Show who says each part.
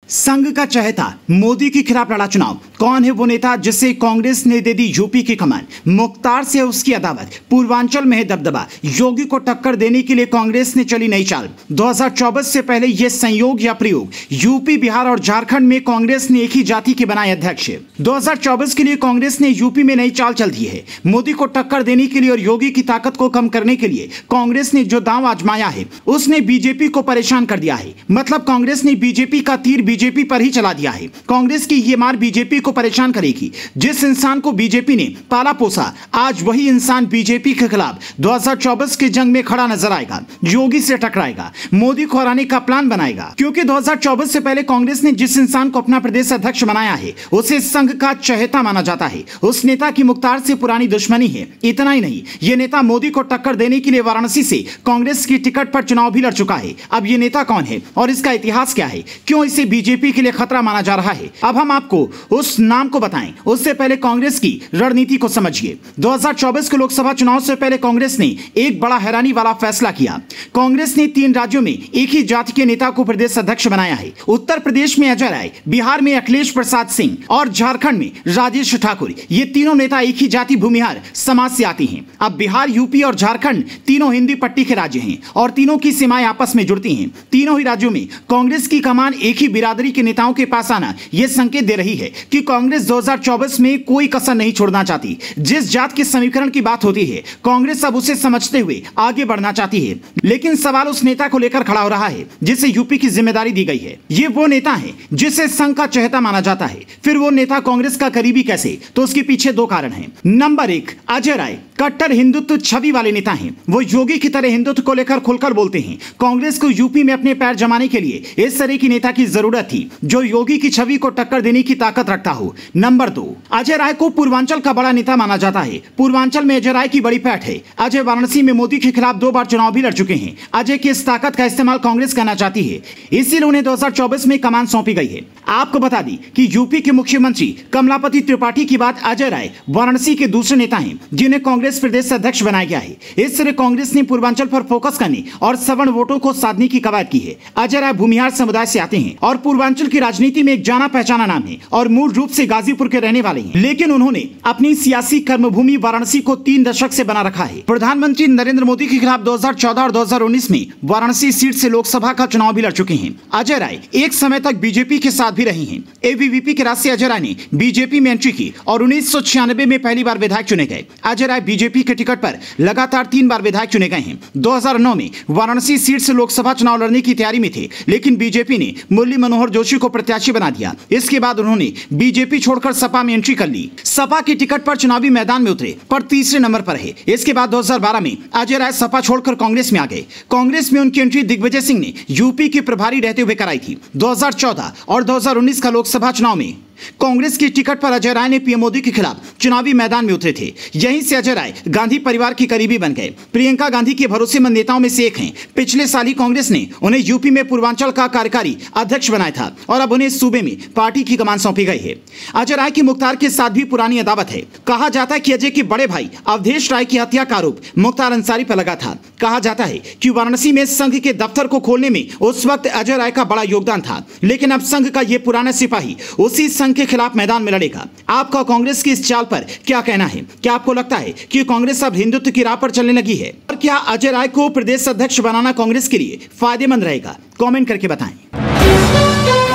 Speaker 1: संघ का चहेता मोदी के खिलाफ लड़ा चुनाव। कौन है वो नेता जिसे कांग्रेस ने दे दी यूपी की कमान? मुख्तार से उसकी अदावत, पूर्वांचल में है दबदबा। योगी को टक्कर देने के लिए कांग्रेस ने चली नई चाल। 2024 से पहले यह संयोग या प्रयोग, यूपी, बिहार और झारखंड में कांग्रेस ने एक ही जाति के बनाए अध्यक्ष। 2024 के लिए कांग्रेस ने यूपी में नई चाल चल दी है। मोदी को टक्कर देने के लिए और योगी की ताकत को कम करने के लिए कांग्रेस ने जो दांव आजमाया है उसने बीजेपी को परेशान कर दिया है। मतलब कांग्रेस ने बीजेपी का तीर बीजेपी पर ही चला दिया है। कांग्रेस की ये मार बीजेपी को परेशान करेगी। जिस इंसान को बीजेपी ने पाला पोसा, आज वही इंसान बीजेपी के खिलाफ 2024 की जंग में खड़ा नजर आएगा। योगी से टकराएगा, मोदी को हराने का प्लान बनाएगा। क्योंकि 2024 से पहले कांग्रेस ने जिस इंसान को अपना प्रदेश अध्यक्ष बनाया है उसे संघ का चहेता माना जाता है। उस नेता की मुख्तार से पुरानी दुश्मनी है। इतना ही नहीं, ये नेता मोदी को टक्कर देने के लिए वाराणसी से कांग्रेस की टिकट पर चुनाव भी लड़ चुका है। अब ये नेता कौन है और इसका इतिहास क्या है? क्यों इसे बीजेपी के लिए खतरा माना जा रहा है? अब हम आपको उस नाम को बताएं, उससे पहले कांग्रेस की रणनीति को समझिए। 2024 के लोकसभा चुनाव से पहले कांग्रेस ने एक बड़ा हैरानी वाला फैसला किया। कांग्रेस ने 3 राज्यों में एक ही जाति के नेता को प्रदेश अध्यक्ष बनाया है। उत्तर प्रदेश में अजय राय, बिहार में अखिलेश प्रसाद सिंह और झारखंड में राजेश ठाकुर। ये तीनों नेता एक ही जाति भूमिहार समाज से आते हैं। अब बिहार, यूपी और झारखंड तीनों हिंदी पट्टी के राज्य हैं और तीनों की सीमाएं आपस में जुड़ती हैं। तीनों ही राज्यों में कांग्रेस की कमान एक ही बिरादरी के नेताओं के पास आना यह संकेत दे रही है कि कांग्रेस 2024 में कोई कसर नहीं छोड़ना चाहती। जिस जात के समीकरण की बात होती है, कांग्रेस अब उसे समझते हुए आगे बढ़ना चाहती है। लेकिन सवाल उस नेता को लेकर खड़ा हो रहा है जिसे यूपी की जिम्मेदारी दी गई है। ये वो नेता है जिसे संघ का चहेता माना जाता है। फिर वो नेता कांग्रेस का करीबी कैसे? तो उसके पीछे 2 कारण हैं। नंबर 1, अजय राय कट्टर हिंदुत्व छवि वाले नेता हैं। वो योगी की तरह हिंदुत्व को लेकर खुलकर बोलते हैं। कांग्रेस को यूपी में अपने पैर जमाने के लिए इस तरह की नेता की जरूरत थी जो योगी की छवि को टक्कर देने की ताकत रखता हो। नंबर 2, अजय राय को पूर्वांचल का बड़ा नेता माना जाता है। पूर्वांचल में अजय राय की बड़ी पैठ है। अजय वाराणसी में मोदी के खिलाफ 2 बार चुनाव भी लड़ चुके हैं। अजय की इस ताकत का इस्तेमाल कांग्रेस करना चाहती है, इसीलिए उन्हें 2024 में कमान सौंपी गई है। आपको बता दी कि यूपी के मुख्यमंत्री कमलापति त्रिपाठी की बात अजय राय वाराणसी के दूसरे नेता हैं जिन्हें कांग्रेस प्रदेश अध्यक्ष बनाया गया है। इस तरह कांग्रेस ने पूर्वांचल पर फोकस करने और सवर्ण वोटों को साधने की कवायद की है। अजय राय भूमिहार समुदाय से आते हैं और पूर्वांचल की राजनीति में एक जाना पहचाना नाम है और मूल रूप से गाजीपुर के रहने वाले हैं। लेकिन उन्होंने अपनी सियासी कर्मभूमि वाराणसी को 3 दशक से बना रखा है। प्रधानमंत्री नरेंद्र मोदी के खिलाफ 2014 और 2019 में वाराणसी सीट से लोकसभा का चुनाव भी लड़ चुके हैं। अजय राय एक समय तक बीजेपी के साथ भी रही हैं। एबीवीपी के रास्ते अजय राय ने बीजेपी में एंट्री की और 1996 में पहली बार विधायक चुने गए। अजय राय बीजेपी के टिकट पर लगातार 3 बार विधायक चुने गए हैं। 2009 में वाराणसी सीट से लोकसभा चुनाव लड़ने की तैयारी में थे, लेकिन बीजेपी ने मुरली मनोहर जोशी को प्रत्याशी बना दिया। इसके बाद उन्होंने बीजेपी छोड़कर सपा में एंट्री कर ली। सपा की टिकट पर चुनावी मैदान में उतरे पर तीसरे नंबर पर है। इसके बाद 2012 में अजय राय सपा छोड़कर कांग्रेस में आ गए। कांग्रेस में उनकी एंट्री दिग्विजय सिंह ने यूपी के प्रभारी रहते हुए कराई थी। 2014 और 2019 का लोकसभा चुनाव में कांग्रेस की टिकट पर अजय राय ने पीएम मोदी के खिलाफ चुनावी मैदान में उतरे थे। यहीं से अजय राय गांधी परिवार के करीबी बन गए। प्रियंका गांधी के भरोसेमंद नेताओं में से एक हैं। पिछले साल ही कांग्रेस ने उन्हें यूपी में पूर्वांचल का कार्यकारी अध्यक्ष बनाया था और अब उन्हें सूबे में पार्टी की कमान सौंपी गई है। अजय राय की मुख्तार के साथ भी पुरानी अदावत है। कहा जाता है कि अजय के बड़े भाई अवधेश राय की हत्या का आरोप मुख्तार अंसारी पर लगा था। कहा जाता है कि वाराणसी में संघ के दफ्तर को खोलने में उस वक्त अजय राय का बड़ा योगदान था। लेकिन अब संघ का यह पुराना सिपाही उसी संघ के खिलाफ मैदान में लड़ेगा। आपका कांग्रेस की इस चाल पर क्या कहना है? क्या आपको लगता है कि कांग्रेस अब हिंदुत्व की राह पर चलने लगी है? और क्या अजय राय को प्रदेश अध्यक्ष बनाना कांग्रेस के लिए फायदेमंद रहेगा? कमेंट करके बताएं।